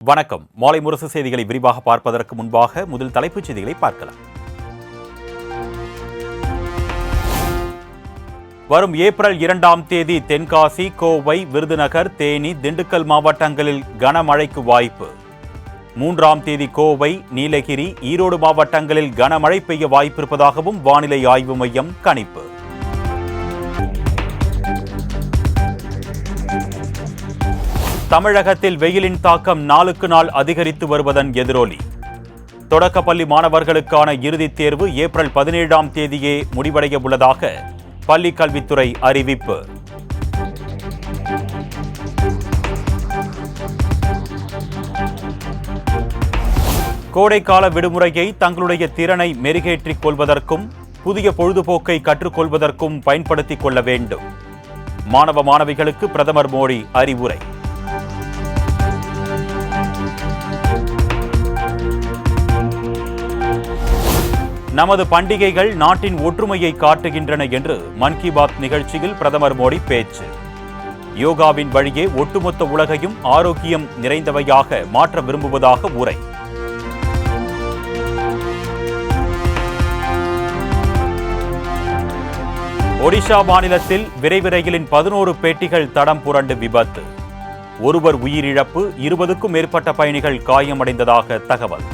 வணக்கம். மாலை முரசு செய்திகளை விரிவாக பார்ப்பதற்கு முன்பாக முதல் தலைப்புச் செய்திகளை பார்க்கலாம். வரும் ஏப்ரல் 2ஆம் தேதி தென்காசி, கோவை, விருதுநகர், தேனி, திண்டுக்கல் மாவட்டங்களில் கனமழைக்கு வாய்ப்பு. 3ஆம் தேதி கோவை, நீலகிரி, ஈரோடு மாவட்டங்களில் கனமழை பெய்ய வாய்ப்பிருப்பதாகவும் வானிலை ஆய்வு மையம் கணிப்பு. தமிழகத்தில் வெயிலின் தாக்கம் நாளுக்கு நாள் அதிகரித்து வருவதன் எதிரொலி. தொடக்கப்பள்ளி மாணவர்களுக்கான இறுதித் தேர்வு ஏப்ரல் 17ஆம் தேதியே முடிவடைய உள்ளதாக பள்ளிக் கல்வித்துறை அறிவிப்பு. கோடைக்கால விடுமுறையை தங்களுடைய திறனை மெருகேற்றிக் கொள்வதற்கும் புதிய பொழுதுபோக்கை கற்றுக்கொள்வதற்கும் பயன்படுத்திக் கொள்ள வேண்டும். மாணவ மாணவிகளுக்கு பிரதமர் மோடி அறிவுரை. நமது பண்டிகைகள் நாட்டின் ஒற்றுமையை காட்டுகின்றன என்று மன் கி பாத் நிகழ்ச்சியில் பிரதமர் மோடி பேச்சு. யோகாவின் வழியே ஒட்டுமொத்த உலகையும் ஆரோக்கியம் நிறைந்தவையாக மாற்ற விரும்புவதாக உரை. ஒடிஷா மாநிலத்தில் விரைவு ரயிலின் 11 பெட்டிகள் தடம் புரண்டு விபத்து. ஒருவர் உயிரிழப்பு, 20க்கும் மேற்பட்ட பயணிகள் காயமடைந்ததாக தகவல்.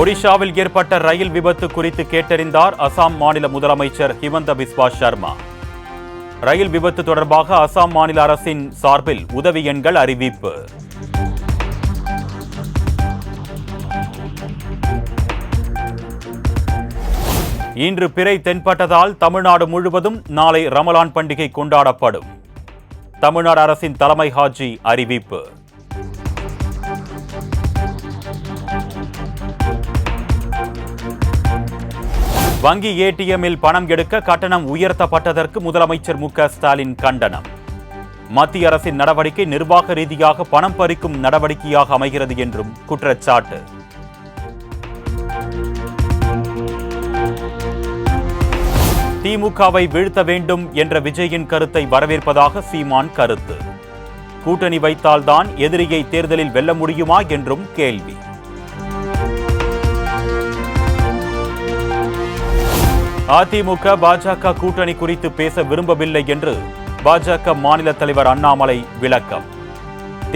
ஒடிஷாவில் ஏற்பட்ட ரயில் விபத்து குறித்து கேட்டறிந்தார் அசாம் மாநில முதலமைச்சர் ஹிமந்த பிஸ்வா சர்மா. ரயில் விபத்து தொடர்பாக அசாம் மாநில அரசின் சார்பில் உதவி எண்கள் அறிவிப்பு. இன்று பிறை தென்பட்டதால் தமிழ்நாடு முழுவதும் நாளை ரமலான் பண்டிகை கொண்டாடப்படும். தமிழ்நாடு அரசின் தலைமை ஹாஜி அறிவிப்பு. வங்கி ஏடிஎம்மில் பணம் எடுக்க கட்டணம் உயர்த்தப்பட்டதற்கு முதலமைச்சர் மு.க. ஸ்டாலின் கண்டனம். மத்திய அரசின் நடவடிக்கை நிர்வாக ரீதியாக பணம் பறிக்கும் நடவடிக்கையாக அமைகிறது என்றும் குற்றச்சாட்டு. திமுகவை வீழ்த்த வேண்டும் என்ற விஜயின் கருத்தை வரவேற்பதாக சீமான் கருத்து. கூட்டணி வைத்தால்தான் எதிரியை தேர்தலில் வெல்ல முடியுமா என்றும் கேள்வி. அதிமுக பாஜக கூட்டணி குறித்து பேச விரும்பவில்லை என்று பாஜக மாநில தலைவர் அண்ணாமலை விளக்கம்.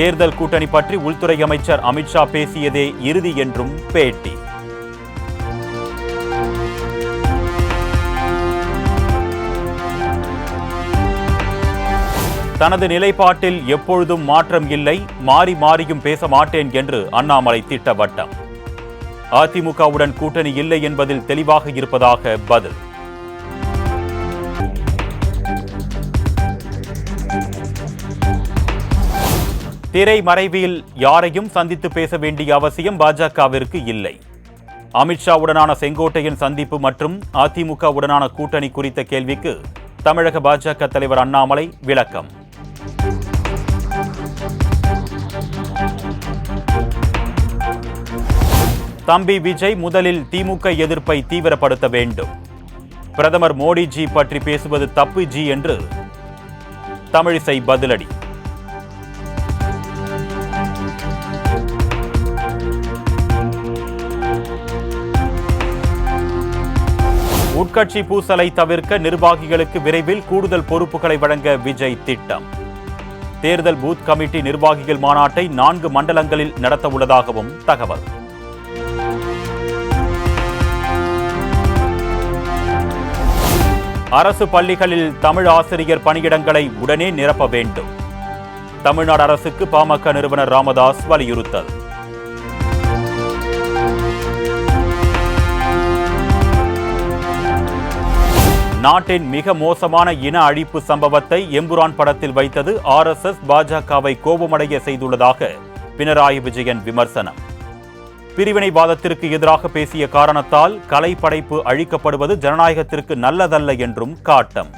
தேர்தல் கூட்டணி பற்றி உள்துறை அமைச்சர் அமித்ஷா பேசியதே இறுதி என்றும் பேட்டி. தனது நிலைப்பாட்டில் எப்பொழுதும் மாற்றம் இல்லை, மாறி மாறியும் பேச மாட்டேன் என்று அண்ணாமலை திட்டவட்டம். அதிமுகவுடன் கூட்டணி இல்லை என்பதில் தெளிவாக இருப்பதாக பதில். திரைமறைவில் யாரையும் சந்தித்து பேச வேண்டிய அவசியம் பாஜகவிற்கு இல்லை. அமித்ஷாவுடனான செங்கோட்டையன் சந்திப்பு மற்றும் அதிமுகவுடனான கூட்டணி குறித்த கேள்விக்கு தமிழக பாஜக தலைவர் அண்ணாமலை விளக்கம். தம்பி விஜய் முதலில் திமுக எதிர்ப்பை தீவிரப்படுத்த வேண்டும். பிரதமர் மோடிஜி பற்றி பேசுவது தப்பு ஜி என்று தமிழிசை பதிலடி. உட்கட்சி பூசலை தவிர்க்க நிர்வாகிகளுக்கு விரைவில் கூடுதல் பொறுப்புகளை வழங்க விஜய் திட்டம். தேர்தல் பூத் கமிட்டி நிர்வாகிகள் மாநாட்டை 4 மண்டலங்களில் நடத்த உள்ளதாகவும் தகவல். அரசு பள்ளிகளில் தமிழ் ஆசிரியர் பணியிடங்களை உடனே நிரப்ப வேண்டும். தமிழ்நாடு அரசுக்கு பாமக நிறுவனர் ராமதாஸ் வலியுறுத்தல். நாட்டின் மிக மோசமான இன அழிப்பு சம்பவத்தை எம்புரான் படத்தில் வைத்தது RSS பாஜகவை கோபமடைய செய்துள்ளதாக பினராயி விஜயன் விமர்சனம். பிரிவினைவாதத்திற்கு எதிராக பேசிய காரணத்தால் கலை படைப்பு அழிக்கப்படுவது ஜனநாயகத்திற்கு நல்லதல்ல என்றும் காட்டம்.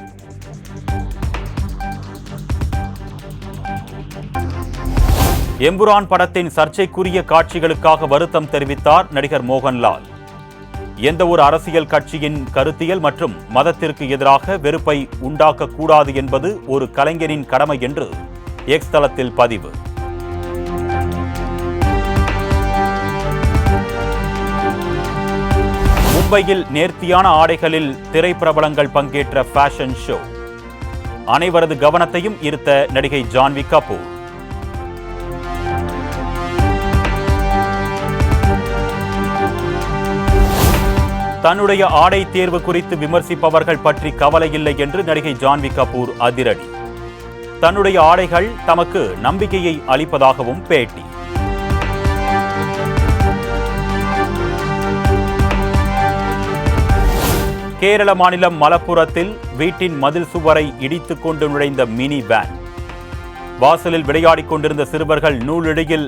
எம்புரான் படத்தின் சர்ச்சைக்குரிய காட்சிகளுக்காக வருத்தம் தெரிவித்தார் நடிகர் மோகன்லால். எந்த ஒரு அரசியல் கட்சியின் கருத்தியல் மற்றும் மதத்திற்கு எதிராக வெறுப்பை உண்டாக்கக்கூடாது என்பது ஒரு கலைஞரின் கடமை என்று எக்ஸ் தளத்தில் பதிவு. மும்பையில் நேர்த்தியான ஆடைகளில் திரைப்பிரபலங்கள் பங்கேற்ற ஃபேஷன் ஷோ. அனைவரது கவனத்தையும் ஈர்த்த நடிகை ஜான்வி கபூர். தன்னுடைய ஆடை தேர்வு குறித்து விமர்சிப்பவர்கள் பற்றி கவலை இல்லை என்று நடிகை ஜான்வி கபூர் அதிரடி. தன்னுடைய ஆடைகள் தமக்கு நம்பிக்கையை அளிப்பதாகவும் பேட்டி. கேரள மாநிலம் மலப்புரத்தில் வீட்டின் மதில் சுவரை இடித்துக் கொண்டு நுழைந்த மினி வேன். வாசலில் விளையாடிக் கொண்டிருந்த சிறுவர்கள் நூலிழையில்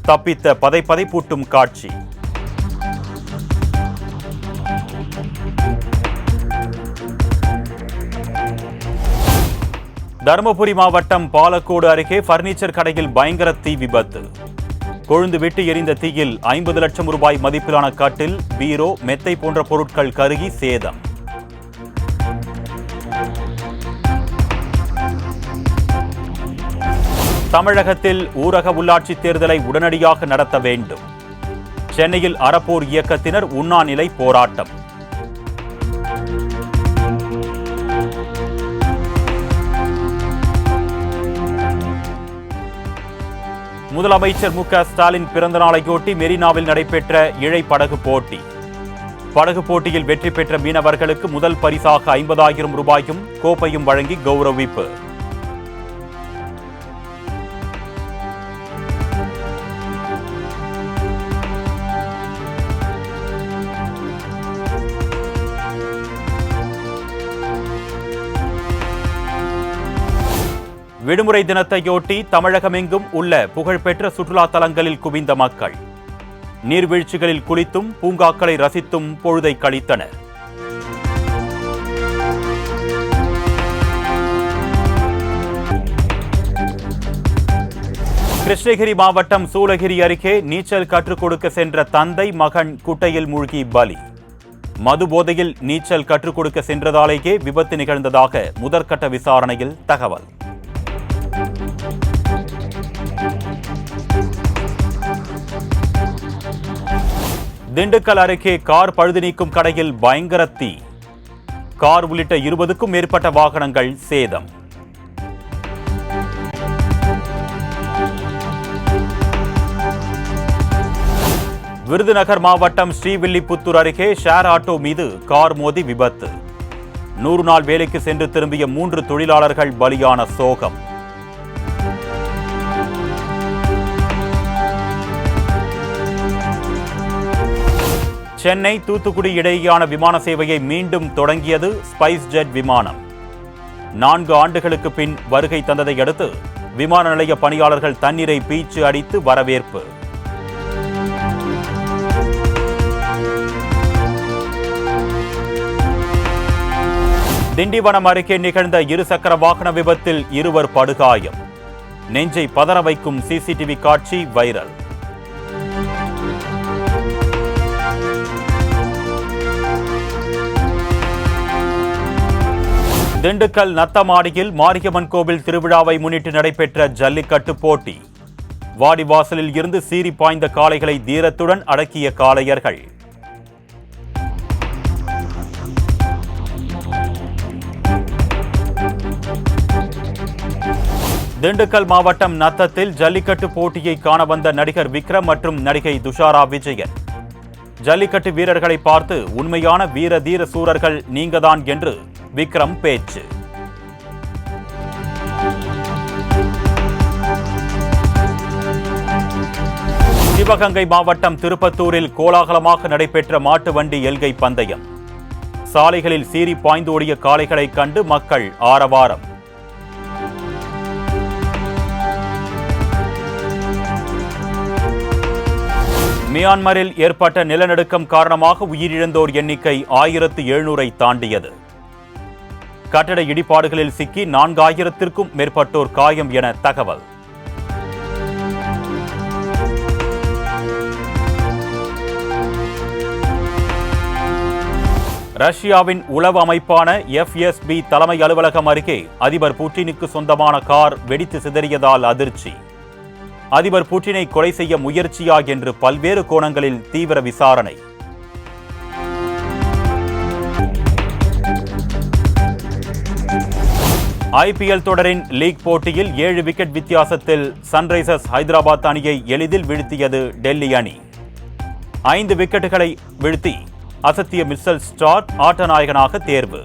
தப்பித்த பதைப்பதைப்பூட்டும் காட்சி. தருமபுரி மாவட்டம் பாலக்கோடு அருகே பர்னிச்சர் கடையில் பயங்கர தீ விபத்து. கொழுந்து விட்டு எரிந்த தீயில் 50 லட்சம் ரூபாய் மதிப்பிலான கட்டில், பீரோ, மெத்தை போன்ற பொருட்கள் கருகி சேதம். தமிழகத்தில் ஊரக உள்ளாட்சி தேர்தலை உடனடியாக நடத்த வேண்டும். சென்னையில் அறப்போர் இயக்கத்தினர் உண்ணாநிலை போராட்டம். முதலமைச்சர் மு.க. ஸ்டாலின் பிறந்த நாளையொட்டி மெரினாவில் நடைபெற்ற இழை படகு போட்டி. படகு போட்டியில் வெற்றி பெற்ற மீனவர்களுக்கு முதல் பரிசாக 50,000 ரூபாயும் கோப்பையும் வழங்கி கௌரவிப்பு. விடுமுறை தினத்தையொட்டி தமிழகமெங்கும் உள்ள புகழ்பெற்ற சுற்றுலா தலங்களில் குவிந்த மக்கள். நீர்வீழ்ச்சிகளில் குளித்தும் பூங்காக்களை ரசித்தும் பொழுதை கழித்தனர். கிருஷ்ணகிரி மாவட்டம் சூளகிரி அருகே நீச்சல் கற்றுக் கொடுக்க சென்ற தந்தை மகன் குட்டையில் மூழ்கி பலி. மது போதையில் நீச்சல் கற்றுக் கொடுக்க சென்றதாலேயே விபத்து நிகழ்ந்ததாக முதற்கட்ட விசாரணையில் தகவல். திண்டுக்கல் அருகே கார் பழுது நீக்கும் கடையில் பயங்கர தீ. கார் உள்ளிட்ட 20க்கும் மேற்பட்ட வாகனங்கள் சேதம். விருதுநகர் மாவட்டம் ஸ்ரீவில்லிபுத்தூர் அருகே ஷேர் ஆட்டோ மீது கார் மோதி விபத்து. 100 நாள் வேலைக்கு சென்று திரும்பிய 3 தொழிலாளர்கள் பலியான சோகம். சென்னை தூத்துக்குடி இடையேயான விமான சேவையை மீண்டும் தொடங்கியது ஸ்பைஸ் ஜெட் விமானம். 4 ஆண்டுகளுக்கு பின் வருகை தந்ததை அடுத்து விமான நிலைய பணியாளர்கள் தண்ணீரை பீய்ச்சி அடித்து வரவேற்பு. திண்டிவனம் அருகே நிகழ்ந்த இருசக்கர வாகன விபத்தில் 2 படுகாயம். நெஞ்சை பதற வைக்கும் சிசிடிவி காட்சி வைரல். திண்டுக்கல் நத்தமாடியில் மாரியம்மன் கோவில் திருவிழாவை முன்னிட்டு நடைபெற்ற ஜல்லிக்கட்டு போட்டி. வாடிவாசலில் இருந்து சீறி பாய்ந்த காளைகளை தீரத்துடன் அடக்கிய காளையர்கள். திண்டுக்கல் மாவட்டம் நத்தத்தில் ஜல்லிக்கட்டு போட்டியை காண வந்த நடிகர் விக்ரம் மற்றும் நடிகை துஷாரா விஜயன் ஜல்லிக்கட்டு வீரர்களை பார்த்து உண்மையான வீர தீர சூரர்கள் நீங்கதான் என்று விக்ரம் பேச்சு. சிவகங்கை மாவட்டம் திருப்பத்தூரில் கோலாகலமாக நடைபெற்ற மாட்டு வண்டி எல்கை பந்தயம். சாலைகளில் சீறி பாய்ந்து ஓடிய காளைகளை கண்டு மக்கள் ஆரவாரம். மியான்மரில் ஏற்பட்ட நிலநடுக்கம் காரணமாக உயிரிழந்தோர் எண்ணிக்கை 1700-ஐ தாண்டியது. கட்டட இடிபாடுகளில் சிக்கி 4000-த்திற்கும் மேற்பட்டோர் காயம் என தகவல். ரஷ்யாவின் உளவு அமைப்பான FSB தலைமை அலுவலகம் அருகே அதிபர் புட்டினுக்கு சொந்தமான கார் வெடித்து சிதறியதால் அதிர்ச்சி. அதிபர் புட்டினை கொலை செய்ய முயற்சியா என்று பல்வேறு கோணங்களில் தீவிர விசாரணை. IPL தொடரின் லீக் போட்டியில் 7 விக்கெட் வித்தியாசத்தில் சன்ரைசர்ஸ் ஹைதராபாத் அணியை எளிதில் வீழ்த்தியது டெல்லி அணி. 5 விக்கெட்டுகளை வீழ்த்தி அசத்திய மிச்சல் ஸ்டார்க் ஆட்ட நாயகனாக தேர்வு.